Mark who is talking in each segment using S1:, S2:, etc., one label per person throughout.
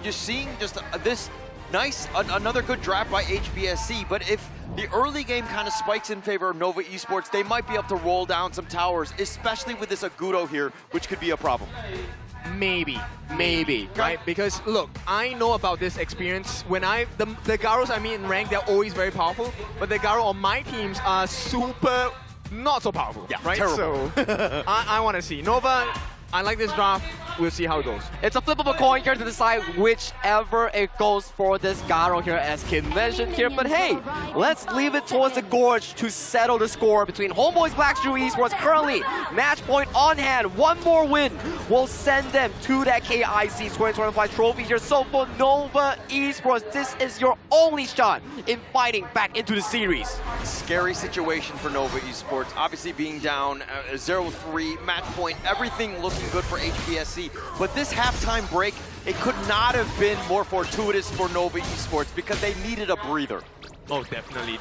S1: you're seeing just this nice, another good draft by HBSE, but if the early game kind of spikes in favor of Nova Esports, they might be able to roll down some towers, especially with this Agudo here, which could be a problem.
S2: Maybe, right? Because look, I know about this experience. When the Garos I meet in rank, they're always very powerful, but the Garo on my teams are super not so powerful,
S1: yeah,
S2: right?
S1: Terrible.
S2: So I want to see Nova. I like this draft. We'll see how it goes.
S3: It's a flip of a coin here to decide whichever it goes for this Garo here, as Kim mentioned here. But hey, let's leave it towards the Gorge to settle the score between HomeBois Esports. Currently, match point on hand. One more win will send them to that KIC 2025 trophy here. So for Nova Esports, this is your only shot in fighting back into the series.
S1: Scary situation for Nova Esports. Obviously being down 0-3, match point, everything looking good for HBSE. But this halftime break, it could not have been more fortuitous for Nova Esports because they needed a breather.
S2: Oh, definitely.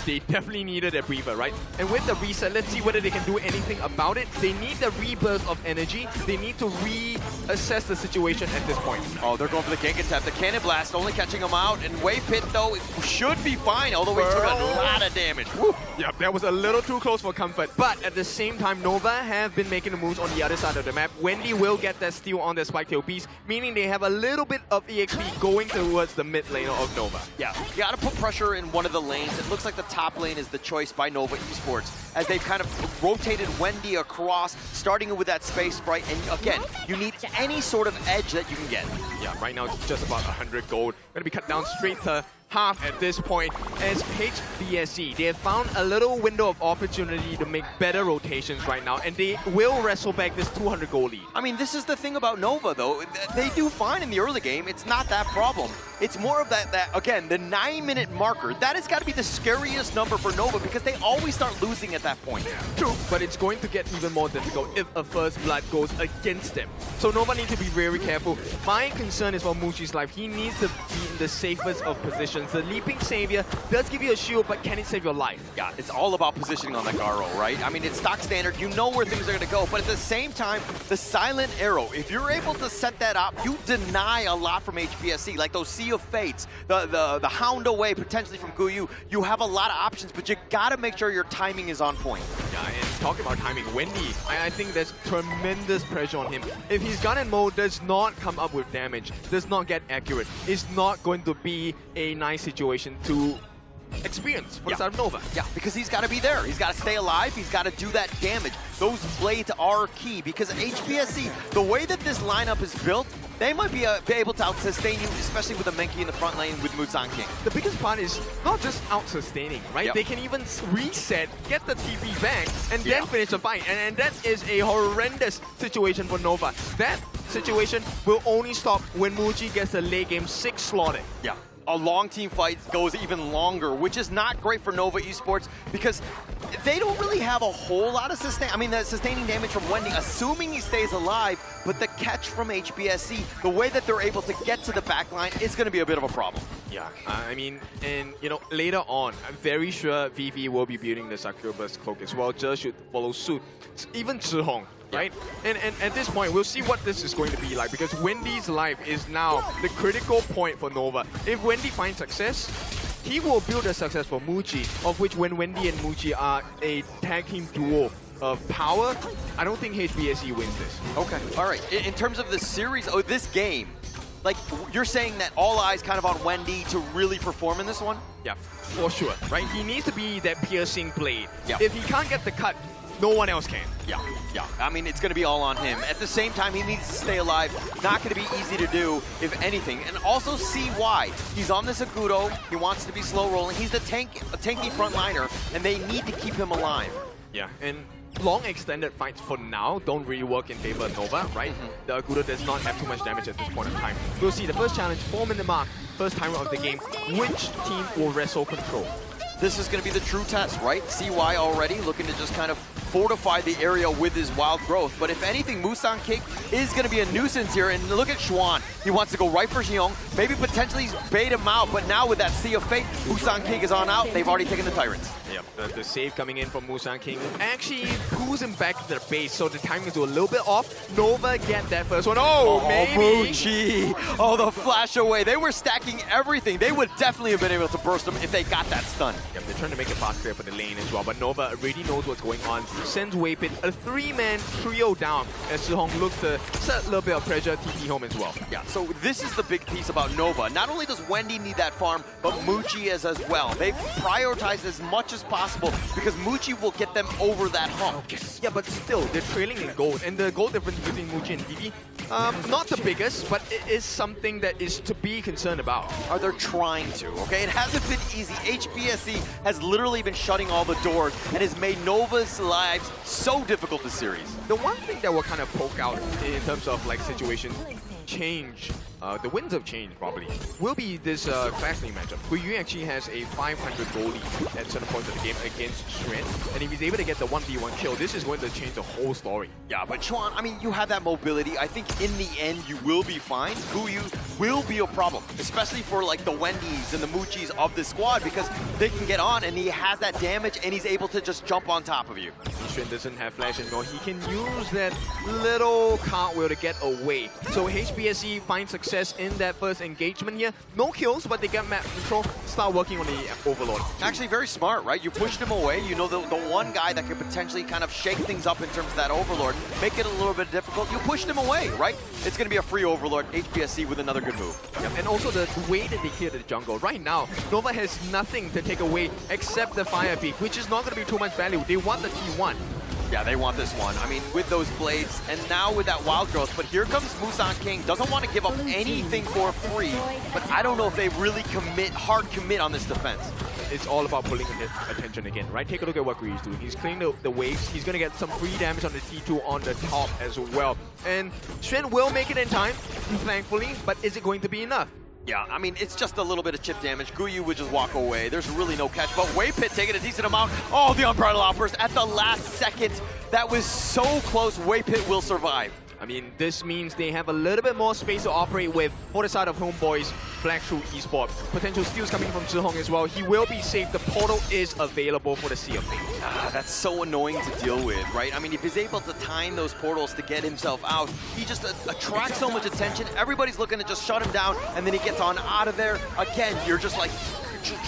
S2: They definitely needed a breather, right? And with the reset, let's see whether they can do anything about it. They need the rebirth of energy. They need to reassess the situation at this point.
S1: Oh, they're going for the gank attack. The cannon blast only catching them out. And Wave Pit, though, it should be fine, although he took a lot of damage. Woo.
S2: Yeah, that was a little too close for comfort. But at the same time, Nova have been making the moves on the other side of the map. Wendy will get that steal on their Spiketail Beast, meaning they have a little bit of EXP going towards the mid lane of Nova.
S1: Yeah, you got to put pressure in one of the lanes. It looks like the top lane is the choice by Nova Esports, as they've kind of rotated Wendy across, starting with that Space Sprite. And again, you need any sort of edge that you can get.
S2: Yeah, right now it's just about 100 gold. Going to be cut down straight to half at this point. As HBSE, they have found a little window of opportunity to make better rotations right now, and they will wrestle back this 200 gold lead.
S1: I mean, this is the thing about Nova, though. They do fine in the early game. It's not that problem. It's more of that again, the 9-minute marker. That has got to be the scariest number for Nova because they always start losing at that point.
S2: True, but it's going to get even more difficult if a first blood goes against them. So Nova needs to be very careful. My concern is for Muji's life. He needs to be in the safest of positions. The Leaping Savior does give you a shield, but can it save your life?
S1: Yeah, it's all about positioning on that Garo, right? I mean, it's stock standard. You know where things are going to go, but at the same time, the Silent Arrow, if you're able to set that up, you deny a lot from HBSE, like those Sea of Fates, the Hound Away, potentially from Guyu. You have a lot of options, but you got to make sure your timing is on point.
S2: Yeah, and talking about timing, Wendy, I think there's tremendous pressure on him. If his gun and mode does not come up with damage, does not get accurate, it's not going to be a nice situation to experience for the side of Nova.
S1: Yeah, because he's got to be there. He's got to stay alive. He's got to do that damage. Those blades are key because HBSE, the way that this lineup is built, they might be able to out-sustain you, especially with a Menki in the front lane with Musang King.
S2: The biggest part is not just out-sustaining, right?
S1: Yep.
S2: They can even reset, get the TP back, and then finish the fight. And that is a horrendous situation for Nova. That situation will only stop when Muji gets the late game 6 slotted.
S1: Yeah. A long team fight goes even longer, which is not great for Nova Esports because they don't really have a whole lot of sustaining damage from Wendy, assuming he stays alive, but the catch from HBSE, the way that they're able to get to the backline is going to be a bit of a problem.
S2: Yeah, I mean, and you know, later on, I'm very sure VV will be building the Succubus Cloak as well. Zhe should follow suit. Even Zhihong. Right? And at this point, we'll see what this is going to be like because Wendy's life is now the critical point for Nova. If Wendy finds success, he will build a success for Muji, of which when Wendy and Muji are a tag team duo of power, I don't think HBSE wins this.
S1: Okay, all right. In terms of the series, this game, like you're saying that all eyes kind of on Wendy to really perform in this one?
S2: Yeah, for sure, right? He needs to be that piercing blade.
S1: Yeah.
S2: If he can't get the cut, no one else can.
S1: Yeah. I mean, it's going to be all on him. At the same time, he needs to stay alive. Not going to be easy to do, if anything. And also see why. He's on this Agudo. He wants to be slow rolling. He's a tanky frontliner, and they need to keep him alive.
S2: Yeah, and long extended fights for now don't really work in favor of Nova, right? The Agudo does not have too much damage at this point in time. We'll see the first challenge, 4-minute mark, first timer of the game. Which team will wrestle control?
S1: This is going to be the true test, right? CY already looking to just kind of fortify the area with his wild growth. But if anything, Musan King is going to be a nuisance here. And look at Schwan. He wants to go right for Xiong, maybe potentially bait him out. But now with that Sea of Fate, Musan King is on out. They've already taken the Tyrants.
S2: Yep, the save coming in from Musan King actually pulls him back to their base, so the timing is a little bit off. Nova get that first one. Oh, maybe.
S1: Muji. Oh, the flash away. They were stacking everything. They would definitely have been able to burst him if they got that stun.
S2: Yep, they're trying to make it fast clear for the lane as well, but Nova already knows what's going on. Sends Waypit a 3-man trio down as Zihong looks to set a little bit of pressure, TP home as well.
S1: Yeah, so this is the big piece about Nova. Not only does Wendy need that farm, but Muji is as well. They've prioritized as much as possible because Muji will get them over that hump.
S2: Yeah, but still, they're trailing in gold, and the gold difference between Muji and Vivi, not the biggest, but it is something that is to be concerned about.
S1: Are they trying to, okay? It hasn't been easy. HBSE has literally been shutting all the doors and has made Nova's lives so difficult this series.
S2: The one thing that will kind of poke out in terms of like situation change, the winds of change probably, will be this Clash League matchup. Guiyu actually has a 500 goal lead at certain points of the game against Shren, and if he's able to get the 1v1 kill, this is going to change the whole story.
S1: Yeah, but Chuan, I mean, you have that mobility. I think in the end, you will be fine. Guiyu will be a problem, especially for like the Wendy's and the Muchis of the squad, because they can get on and he has that damage and he's able to just jump on top of you.
S2: Shren doesn't have flash anymore. He can use that little cartwheel to get away. So HBSE finds success in that first engagement here. No kills, but they get map control, start working on the Overlord.
S1: Actually very smart, right? You pushed him away. You know the one guy that could potentially kind of shake things up in terms of that Overlord, make it a little bit difficult. You pushed him away, right? It's going to be a free Overlord, HBSE with another good move.
S2: Yep, and also the way that they clear the jungle. Right now, Nova has nothing to take away except the Fire Peak, which is not going to be too much value. They want the T1.
S1: Yeah, they want this one. I mean, with those blades, and now with that wild growth. But here comes Musan King. Doesn't want to give up anything for free, but I don't know if they really hard commit on this defense.
S2: It's all about pulling attention again, right? Take a look at what Guiyu's doing. He's clearing the waves. He's going to get some free damage on the T2 on the top as well. And Shren will make it in time, thankfully, but is it going to be enough?
S1: Yeah, I mean, it's just a little bit of chip damage. Guiyu would just walk away. There's really no catch. But Waypit taking a decent amount. Oh, the Umbrella Outburst at the last second. That was so close. Waypit will survive.
S2: I mean, this means they have a little bit more space to operate with for the side of HomeBois Esports. Potential steals coming from Zihong as well. He will be safe. The portal is available for the Sea of Fate.
S1: That's so annoying to deal with, right? I mean, if he's able to time those portals to get himself out, he just attracts so much attention. Everybody's looking to just shut him down, and then he gets on out of there. Again, you're just like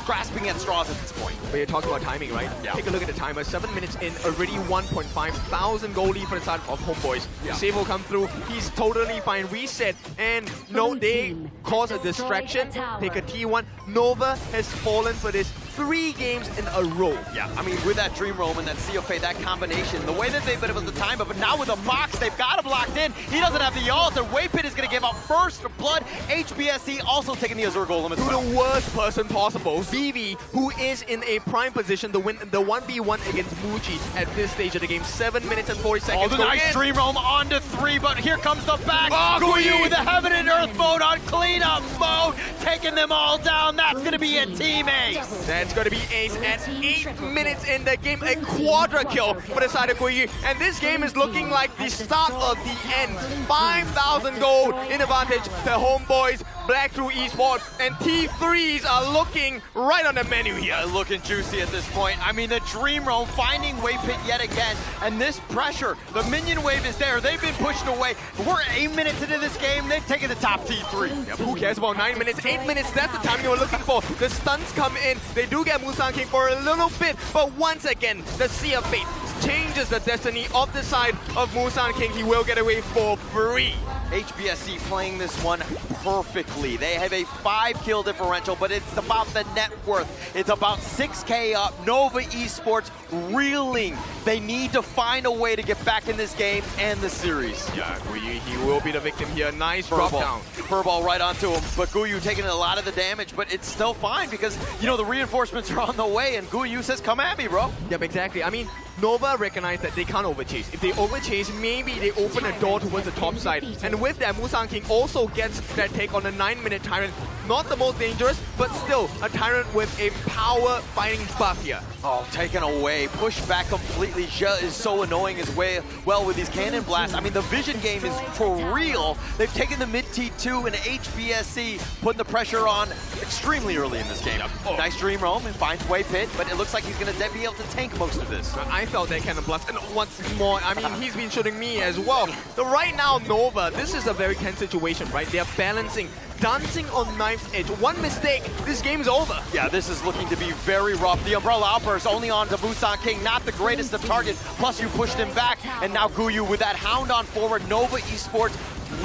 S1: grasping at straws at this point.
S2: But you're talking about timing, right?
S1: Yeah.
S2: Take a look at the timer. 7 minutes in, already 1.5 thousand goal lead for the side of HomeBois. Yeah. Save will come through. He's totally fine. Reset. And no, they cause a distraction. Take a T1. Nova has fallen for this 3 games in a row.
S1: Yeah, I mean, with that Dream Roam and that Sea of Fate, that combination, the way that they've been able to time it, but now with the Mox, they've got him locked in. He doesn't have the ult, and Waypit is going to give up first blood. HBSE also taking the Azure Golem as well.
S2: The worst person possible, Vivi, who is in a prime position to win the 1v1 against Muji at this stage of the game. 7 minutes and 40 seconds.
S1: Oh, the nice Dream Roam onto 3, but here comes the back.
S2: Oh,
S1: Guiyu with the Heaven and Earth mode on cleanup mode, taking them all down. That's going to be a team ace.
S2: That's going to be ace at 8 minutes in the game. A quadra kill for the side of Guiyu. And this game is looking like the start of the end. 5,000 gold in advantage to HomeBois Esports, and T3s are looking right on the menu here.
S1: Looking juicy at this point. I mean, the Dream Roam finding Waypit yet again, and this pressure, the minion wave is there. They've been pushed away. We're 8 minutes into this game. They've taken the top T3.
S2: Yep, who cares about 9 minutes? 8 minutes, that's the time you were looking for. The stuns come in. They do get Musan King for a little bit, but once again, the Sea of Fate changes the destiny of the side of Musan King. He will get away for free.
S1: HBSE playing this one perfectly. They have a 5-kill differential, but it's about the net worth. It's about 6K up. Nova Esports reeling. They need to find a way to get back in this game and the series.
S2: Yeah, Guiyu, he will be the victim here. Nice drop down.
S1: Furball right onto him, but Guiyu taking a lot of the damage, but it's still fine because, you know, the reinforcements are on the way, and Guiyu says, come at me, bro.
S2: Yep, exactly. I mean, Nova recognize that they can't overchase. If they overchase, maybe they open a door towards the top side. And with that, Musan King also gets that take on the 9-minute Tyrant. Not the most dangerous, but still a Tyrant with a power fighting buff here.
S1: Oh, taken away, pushed back completely. Zhe is so annoying as well with these cannon blasts. I mean, the vision game is for real. They've taken the mid T2 and HBSE, putting the pressure on extremely early in this game.
S2: Oh.
S1: Nice Dream Roam and finds Way Pit, but it looks like he's going to be able to tank most of this.
S2: I felt that cannon blast, and once more, I mean, he's been shooting me as well. So right now, Nova, this is a very tense situation, right? They're balancing, dancing on knife's edge. One mistake, this game is over.
S1: Yeah, this is looking to be very rough. The Umbrella Outburst only on to Busan King, not the greatest of targets. Plus you pushed him back, and now Guyu with that Hound on forward. Nova Esports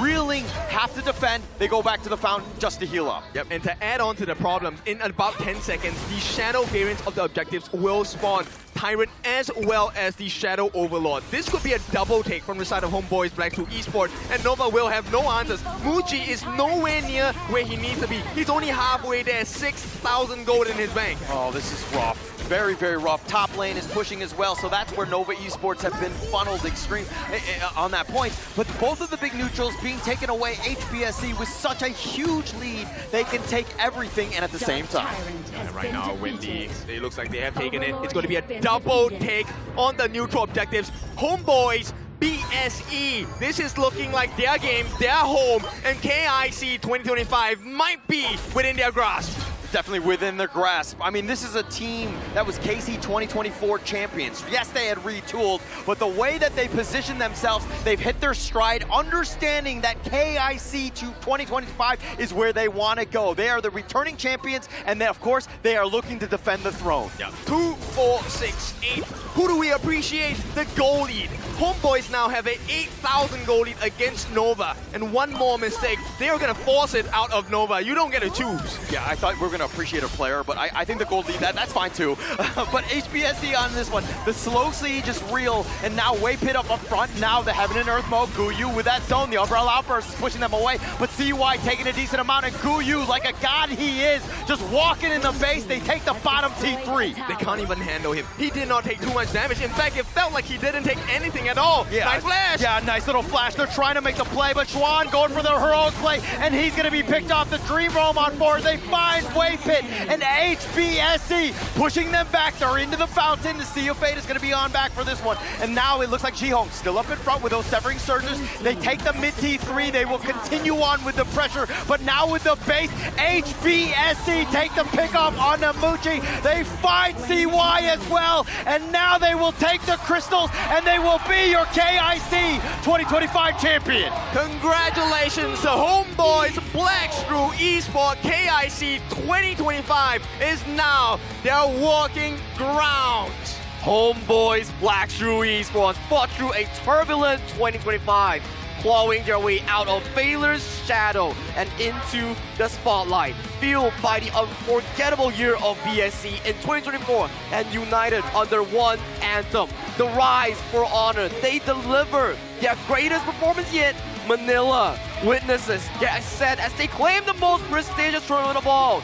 S1: reeling, have to defend. They go back to the fountain just to heal up.
S2: Yep, and to add on to the problems, in about 10 seconds, the Shadow variants of the objectives will spawn. Tyrant as well as the Shadow Overlord. This could be a double take from the side of HomeBois Esports, and Nova will have no answers. Muji is nowhere near where he needs to be. He's only halfway there, 6,000 gold in his bank.
S1: Oh, this is rough. Very, very rough. Top lane is pushing as well, so that's where Nova Esports have been funneled extreme on that point. But both of the big neutrals being taken away, HBSE with such a huge lead, they can take everything and at the same time.
S2: And right now, Wendy, it looks like they have taken it. It's going to be a double take on the neutral objectives. HomeBois BSE. This is looking like their game, their home, and KIC2025 might be within their grasp.
S1: Definitely within their grasp. I mean, this is a team that was KC2024 champions. Yes, they had retooled, but the way that they position themselves, they've hit their stride, understanding that KIC2025 is where they want to go. They are the returning champions, and then, of course, they are looking to defend the throne.
S2: Yeah. 2, 4, 6, 8. Who do we appreciate? The goal lead. HomeBois now have an 8,000 goal lead against Nova, and one more mistake, they are going to force it out of Nova. You don't get to choose.
S1: Yeah, I thought we were going to appreciate a player, but I think the gold lead, that's fine too. But HBSE on this one, the slow siege is real, and now Way Pit up front, now the Heaven and Earth mode, Guyu with that zone, the Umbrella Outburst is pushing them away, but CY taking a decent amount, and Guyu, like a god he is, just walking in the base, they take the bottom T3.
S2: They can't even handle him. He did not take too much damage. In fact, it felt like he didn't take anything at all.
S1: Yeah,
S2: nice flash.
S1: Yeah, nice little flash. They're trying to make the play, but Schwan going for the heroic play, and he's going to be picked off. The Dream Roam on board. They find Way Pit, and HBSE pushing them back. They're into the fountain. The Sea of Fate is going to be on back for this one. And now it looks like Jihong still up in front with those Severing Surges. They take the mid T3. They will continue on with the pressure, but now with the base, HBSE take the pick off on Namuchi. They find CY as well, and now they will take the crystals, and they will be your KIC 2025 champion.
S2: Congratulations to HomeBois Esports. KIC 2025 is now their walking grounds.
S3: HomeBois Esports fought through a turbulent 2025, clawing their way out of Valor's shadow and into the spotlight, fueled by the unforgettable year of BSE in 2024, and united under one anthem, the Rise for Honor. They delivered their greatest performance yet. Manila witnesses their ascent as they claim the most prestigious tournament of all.